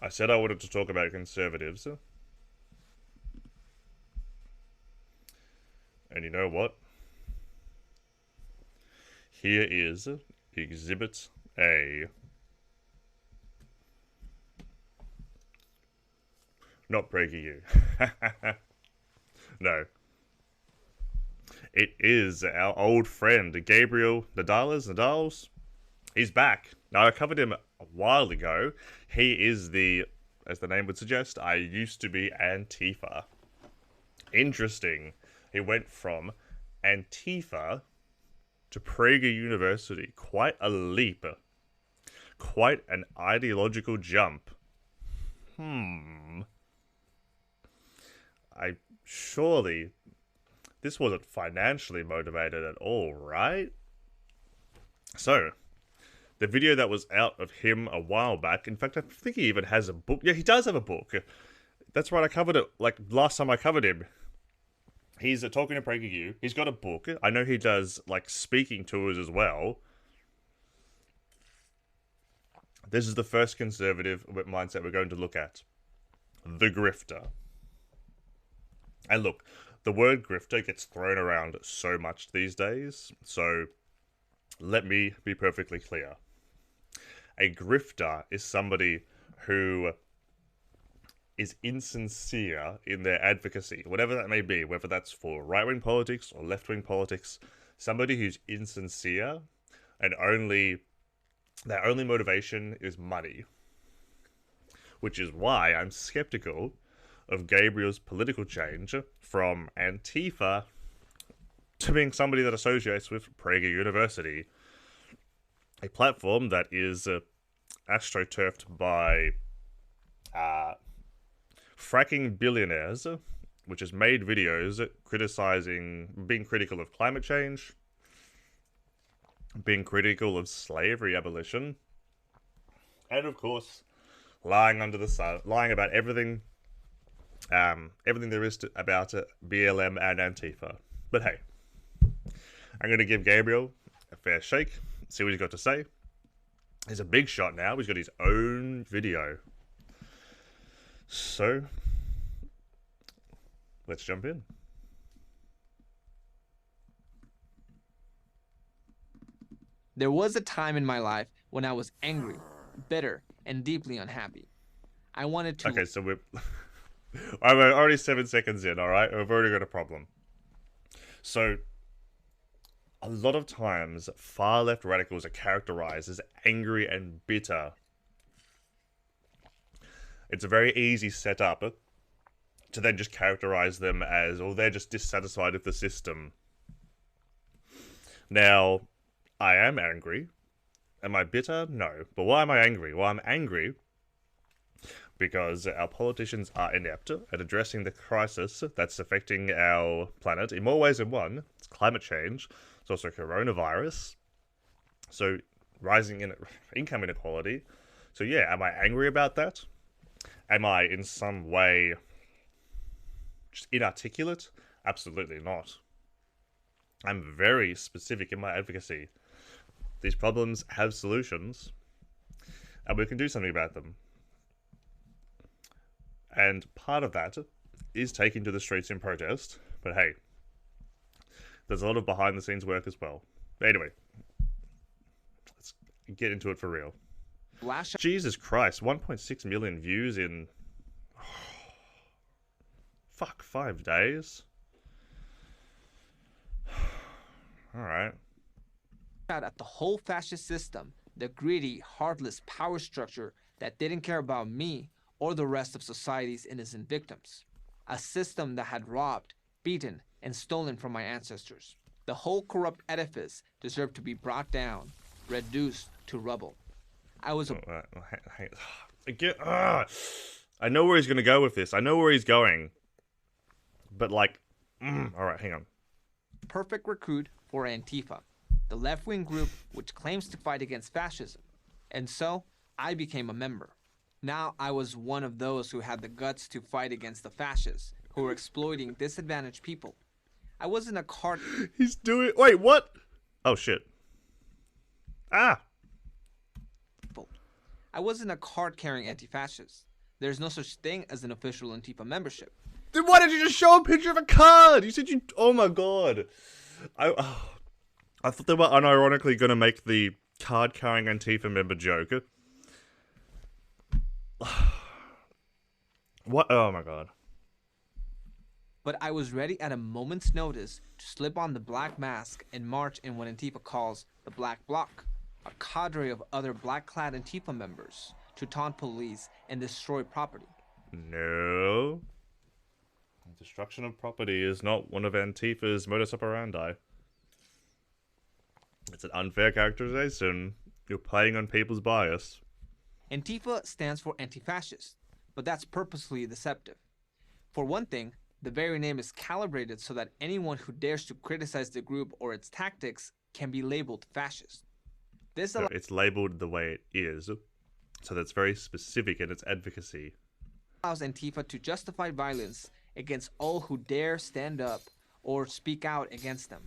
I said I wanted to talk about conservatives. And you know what? Here is Exhibit A. Not PragerU. No. It is our old friend, Gabriel Nadales. He's back. Now, I covered him a while ago. He is as the name would suggest, I used to be Antifa. Interesting. He went from Antifa to Prager University. Quite a leap. Quite an ideological jump. Surely this wasn't financially motivated at all, right? So, the video that was out of him a while back, in fact, I think he even has a book. Yeah, he does have a book. That's right, I covered it, like, last time I covered him. He's talking to PragerU. He's got a book. I know he does, like, speaking tours as well. This is the first conservative mindset we're going to look at. The Grifter. And look, the word grifter gets thrown around so much these days, so let me be perfectly clear. A grifter is somebody who is insincere in their advocacy, whatever that may be, whether that's for right-wing politics or left-wing politics, somebody who's insincere and their only motivation is money. Which is why I'm skeptical of Gabriel's political change from Antifa to being somebody that associates with Prager University, a platform that is astroturfed by fracking billionaires, which has made videos being critical of climate change, being critical of slavery abolition, and of course, lying under the sun, lying about everything there is about BLM and Antifa. But hey, I'm going to give Gabriel a fair shake, see what he's got to say. He's a big shot now. He's got his own video. So, let's jump in. There was a time in my life when I was angry, bitter, and deeply unhappy. I wanted to... Okay, so we're... I'm already 7 seconds in, alright? We've already got a problem. So, a lot of times, far-left radicals are characterized as angry and bitter. It's a very easy setup to then just characterize them as, or they're just dissatisfied with the system. Now, I am angry. Am I bitter? No. But why am I angry? Well, I'm angry because our politicians are inept at addressing the crisis that's affecting our planet in more ways than one. It's climate change. It's also coronavirus. So, rising income inequality. So yeah, am I angry about that? Am I in some way just inarticulate? Absolutely not. I'm very specific in my advocacy. These problems have solutions, and we can do something about them. And part of that is taking to the streets in protest, but hey, there's a lot of behind-the-scenes work as well. But anyway, let's get into it for real. Jesus Christ, 1.6 million views in... fuck, 5 days? Alright. At the whole fascist system, the greedy, heartless power structure that didn't care about me or the rest of society's innocent victims. A system that had robbed, beaten, and stolen from my ancestors. The whole corrupt edifice deserved to be brought down, reduced to rubble. I was a... I know where he's going to go with this. I know where he's going. But like... Alright, hang on. perfect recruit for Antifa, the left-wing group which claims to fight against fascism. And so, I became a member. Now I was one of those who had the guts to fight against the fascists, who were exploiting disadvantaged people. I wasn't a card... He's doing... Wait, what? Oh, shit. Ah! I wasn't a card-carrying anti-fascist. There's no such thing as an official Antifa membership. Then why did you just show a picture of a card? You said you... Oh my god. I thought they were unironically going to make the card-carrying Antifa member joke. What? Oh my god. But I was ready at a moment's notice to slip on the black mask and march in what Antifa calls the Black Bloc, a cadre of other black-clad Antifa members, to taunt police and destroy property. No. Destruction of property is not one of Antifa's modus operandi. It's an unfair characterization. You're playing on people's bias. Antifa stands for anti-fascist, but that's purposely deceptive. For one thing, the very name is calibrated so that anyone who dares to criticize the group or its tactics can be labeled fascist. This It's labeled the way it is, so that's very specific in its advocacy. allows Antifa to justify violence against all who dare stand up or speak out against them.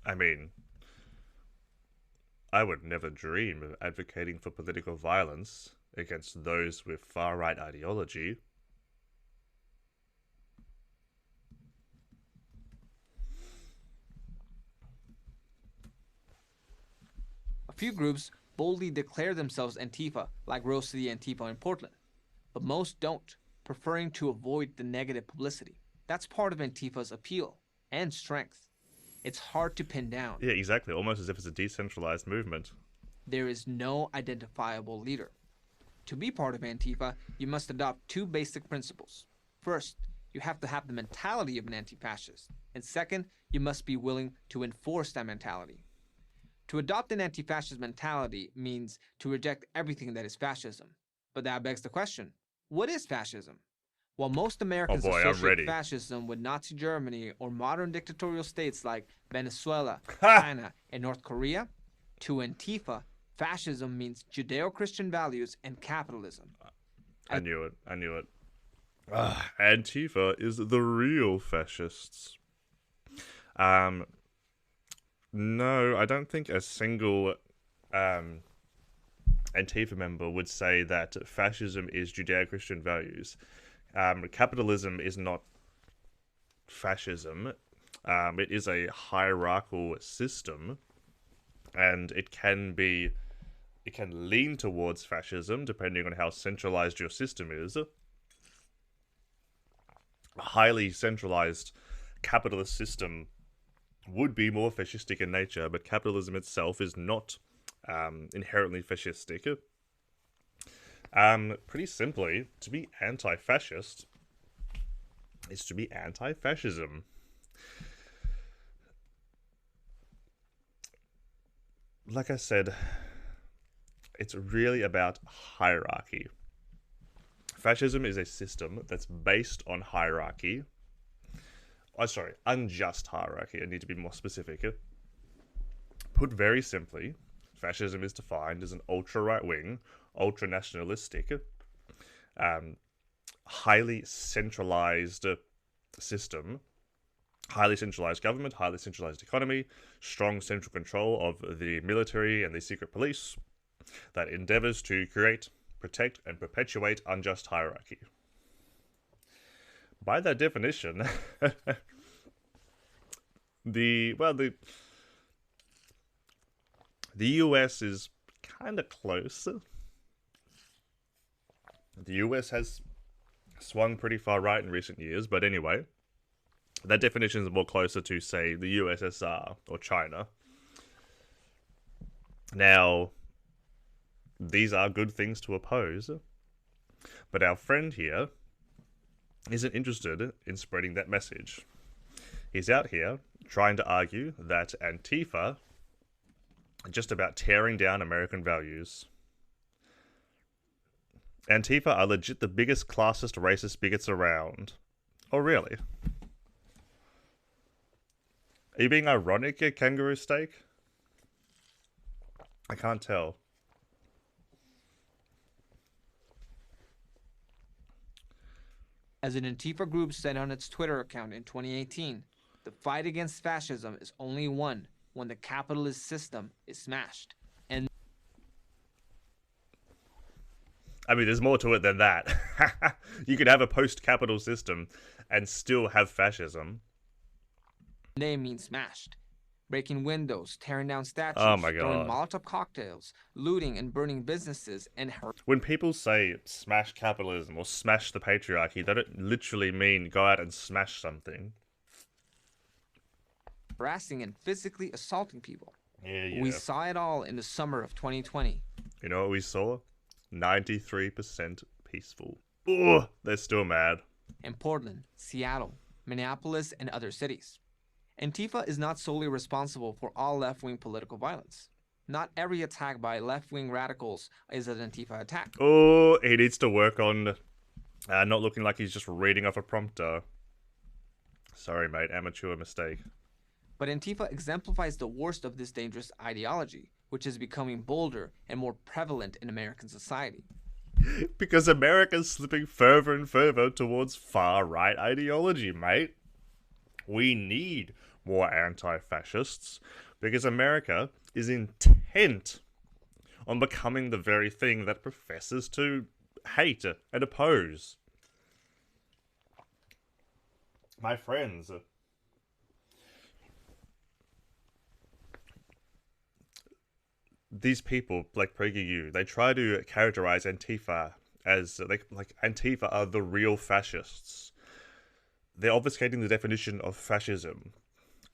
I mean, I would never dream of advocating for political violence against those with far-right ideology. A few groups boldly declare themselves Antifa, like Rose City Antifa in Portland, but most don't, preferring to avoid the negative publicity. That's part of Antifa's appeal and strength. It's hard to pin down. Yeah, exactly. Almost as if it's a decentralized movement. There is no identifiable leader. To be part of Antifa, you must adopt two basic principles. First, you have to have the mentality of an anti-fascist. And second, you must be willing to enforce that mentality. To adopt an anti-fascist mentality means to reject everything that is fascism. But that begs the question, what is fascism? While most Americans associate fascism with Nazi Germany or modern dictatorial states like Venezuela, China, and North Korea, to Antifa, fascism means Judeo-Christian values and capitalism. I knew it. Antifa is the real fascists. No, I don't think a single Antifa member would say that fascism is Judeo-Christian values. Capitalism is not fascism. It is a hierarchical system, and it can lean towards fascism depending on how centralized your system is. A highly centralized capitalist system would be more fascistic in nature, but capitalism itself is not inherently fascistic. Pretty simply, to be anti-fascist is to be anti-fascism. Like I said, it's really about hierarchy. Fascism is a system that's based on hierarchy. Unjust hierarchy. I need to be more specific. Put very simply, fascism is defined as an ultra-right-wing, ultra-nationalistic, highly centralized system, highly centralized government, highly centralized economy, strong central control of the military and the secret police that endeavors to create, protect, and perpetuate unjust hierarchy. By that definition, the US is kind of close. The US has swung pretty far right in recent years, but anyway, that definition is more closer to, say, the USSR or China. Now, these are good things to oppose, but our friend here isn't interested in spreading that message. He's out here trying to argue that Antifa are just about tearing down American values. Antifa are legit the biggest classist racist bigots around. Oh, really? Are you being ironic, you kangaroo steak? I can't tell. As an Antifa group said on its Twitter account in 2018, the fight against fascism is only won when the capitalist system is smashed. And I mean, there's more to it than that. You could have a post-capital system and still have fascism. Name means smashed. Breaking windows, tearing down Oh statues, my throwing god. Molotov cocktails, looting and burning businesses, and When people say smash capitalism or smash the patriarchy, they don't literally mean go out and smash something. harassing and physically assaulting people. Yeah, We yeah. saw it all in the summer of 2020. You know what we saw? 93% peaceful. Ugh, they're still mad. In Portland, Seattle, Minneapolis, and other cities. Antifa is not solely responsible for all left-wing political violence. Not every attack by left-wing radicals is an Antifa attack. Oh, he needs to work on not looking like he's just reading off a prompter. Sorry, mate, amateur mistake. But Antifa exemplifies the worst of this dangerous ideology, which is becoming bolder and more prevalent in American society. Because America's slipping further and further towards far-right ideology, mate. We need more anti-fascists because America is intent on becoming the very thing that professes to hate and oppose. My friends, these people like PragerU, they try to characterize Antifa as like Antifa are the real fascists. They're obfuscating the definition of fascism.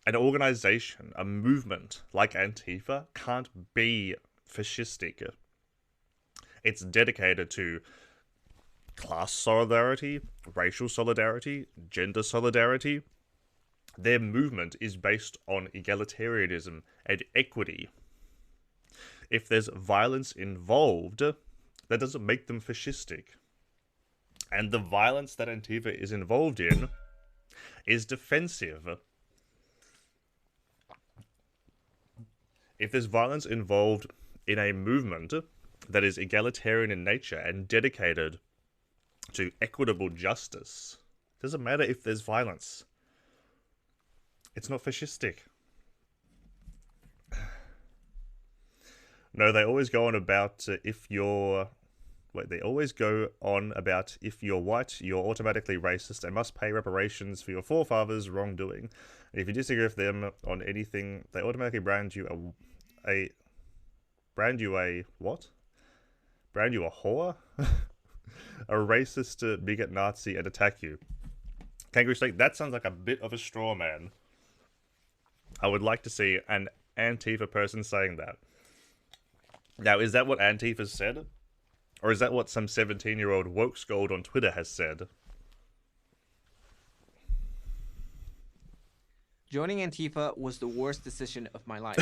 An organization, a movement like Antifa can't be fascistic. It's dedicated to class solidarity, racial solidarity, gender solidarity. Their movement is based on egalitarianism and equity. If there's violence involved, that doesn't make them fascistic. And the violence that Antifa is involved in is defensive. If there's violence involved in a movement that is egalitarian in nature and dedicated to equitable justice, it doesn't matter if there's violence. It's not fascistic. No, they always go on about if you're... Wait, they always go on about if you're white, you're automatically racist and must pay reparations for your forefathers' wrongdoing. And if you disagree with them on anything, they automatically brand you a what? Brand you a whore? A racist, bigot, Nazi, and attack you. Kangaroo Steak, that sounds like a bit of a straw man. I would like to see an Antifa person saying that. Now, is that what Antifa said? Or is that what some 17-year-old woke scold on Twitter has said? Joining Antifa was the worst decision of my life.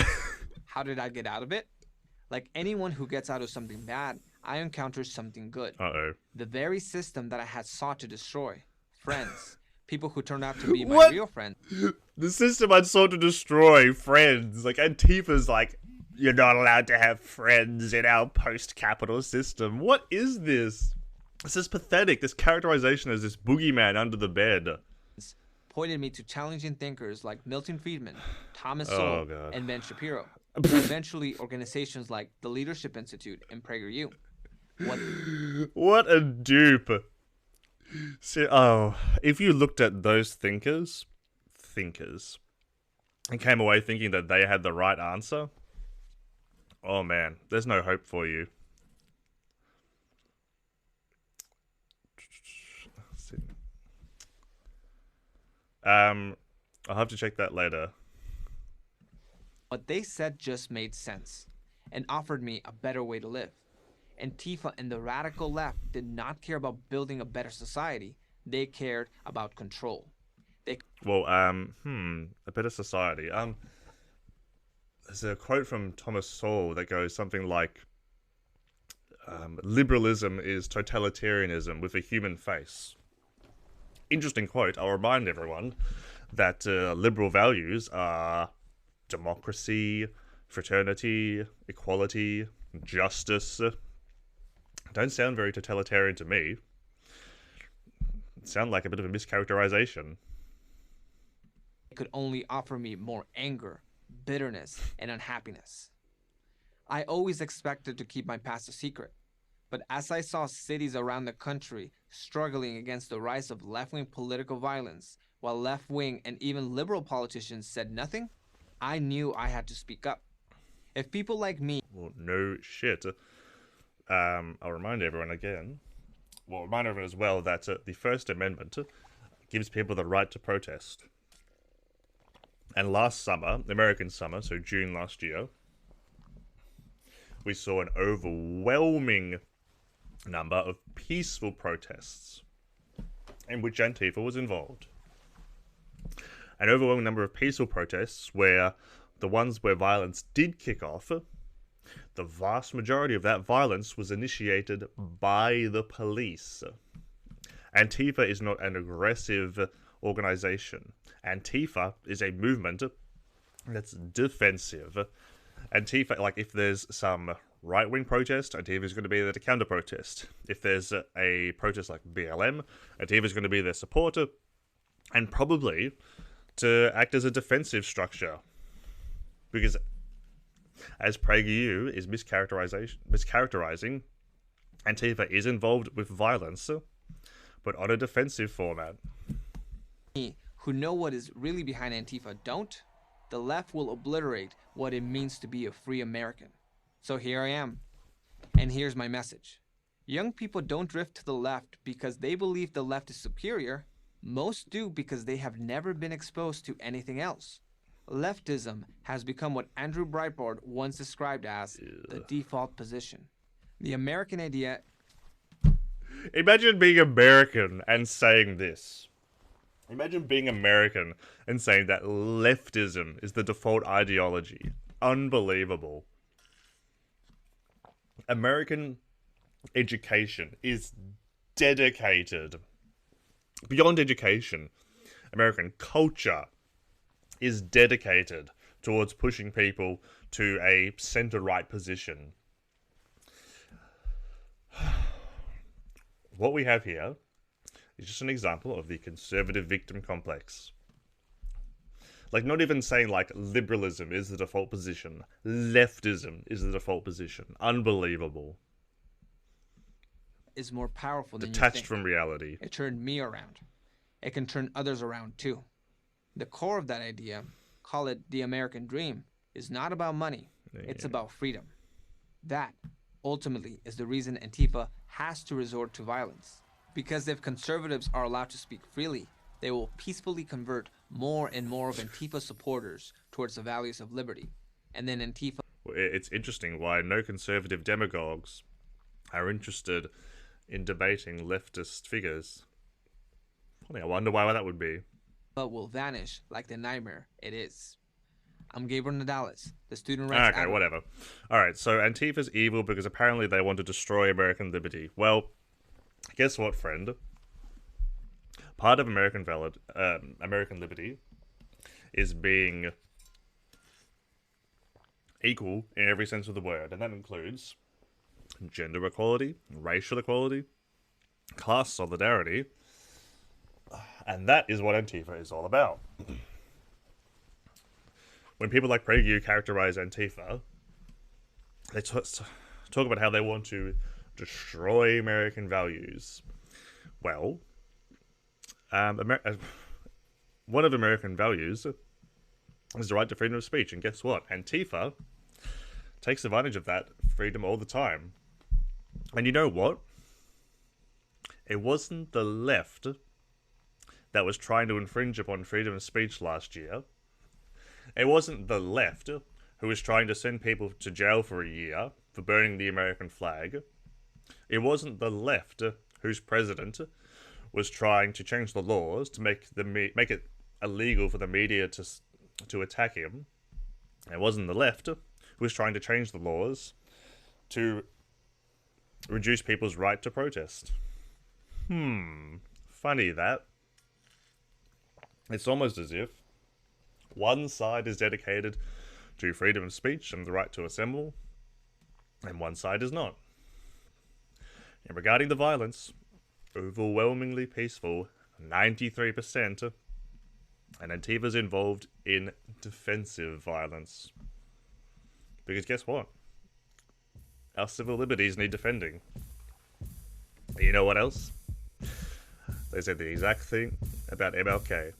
How did I get out of it? Like anyone who gets out of something bad, I encountered something good. Uh-oh. The very system that I had sought to destroy. Friends. People who turned out to be my What? real friends. The system I'd sought to destroy, friends. Like, Antifa's like, you're not allowed to have friends in our post-capital system. What is this? This is pathetic. This characterization as this boogeyman under the bed. Pointed me to challenging thinkers like Milton Friedman, Thomas Oh, Sowell, God. and Ben Shapiro. And eventually organizations like the Leadership Institute and PragerU. What a dupe. See, if you looked at those thinkers, and came away thinking that they had the right answer, oh man, there's no hope for you. I'll have to check that later. What they said just made sense and offered me a better way to live. Antifa and the radical left did not care about building a better society. They cared about control. Well, a better society. There's a quote from Thomas Sowell that goes something like, liberalism is totalitarianism with a human face. Interesting quote. I'll remind everyone that liberal values are democracy, fraternity, equality, justice. Don't sound very totalitarian to me. Sound like a bit of a mischaracterization. It could only offer me more anger, bitterness, and unhappiness. I always expected to keep my past a secret, But as I saw cities around the country struggling against the rise of left-wing political violence, while left-wing and even liberal politicians said nothing, I knew I had to speak up. If people like me... Well, no shit. I'll remind everyone again. Well, remind everyone as well that the First Amendment gives people the right to protest. And last summer, American summer, so June last year, we saw an overwhelming number of peaceful protests in which Antifa was involved. An overwhelming number of peaceful protests where the ones where violence did kick off, the vast majority of that violence was initiated by the police. Antifa is not an aggressive organization. Antifa is a movement that's defensive. Antifa, like if there's some right-wing protest, Antifa is going to be there to counter-protest. If there's a protest like BLM, Antifa is going to be their supporter, and probably to act as a defensive structure. Because as PragerU is mischaracterizing, Antifa is involved with violence, but on a defensive format. Who know what is really behind Antifa don't, the left will obliterate what it means to be a free American. So here I am. And here's my message. Young people don't drift to the left because they believe the left is superior. Most do because they have never been exposed to anything else. Leftism has become what Andrew Breitbart once described as the default position. The American idea... Imagine being American and saying this. Imagine being American and saying that leftism is the default ideology. Unbelievable. American education is dedicated. Beyond education, American culture is dedicated towards pushing people to a center-right position. What we have here is just an example of the conservative victim complex. Like, not even saying, like, liberalism is the default position. Leftism is the default position. Unbelievable. is more powerful than you Detached think. from reality. It turned me around. It can turn others around too. The core of that idea, call it the American dream, is not about money. It's about freedom. That, ultimately, is the reason Antifa has to resort to violence. Because if conservatives are allowed to speak freely, they will peacefully convert more and more of Antifa supporters towards the values of liberty. And then Antifa... It's interesting why no conservative demagogues are interested in debating leftist figures. Funny, I wonder why that would be. But will vanish like the nightmare it is. I'm Gabriel Nadales, the student rights Okay, advocate. whatever. Alright, so Antifa's evil because apparently they want to destroy American liberty. Well, guess what, friend? Part of American liberty is being equal in every sense of the word, and that includes gender equality, racial equality, class solidarity, and that is what Antifa is all about. When people like PragerU characterize Antifa, they talk about how they want to destroy American values. Well, one of American values is the right to freedom of speech, and guess what? Antifa takes advantage of that freedom all the time. And you know what? It wasn't the left that was trying to infringe upon freedom of speech last year. It wasn't the left who was trying to send people to jail for a year for burning the American flag. It wasn't the left whose president was trying to change the laws to make it illegal for the media to attack him. It wasn't the left who was trying to change the laws to reduce people's right to protest. Funny that. It's almost as if one side is dedicated to freedom of speech and the right to assemble, and one side is not. And regarding the violence, overwhelmingly peaceful, 93%, and Antifa's involved in defensive violence. Because guess what? Our civil liberties need defending. You know what else? They said the exact thing about MLK.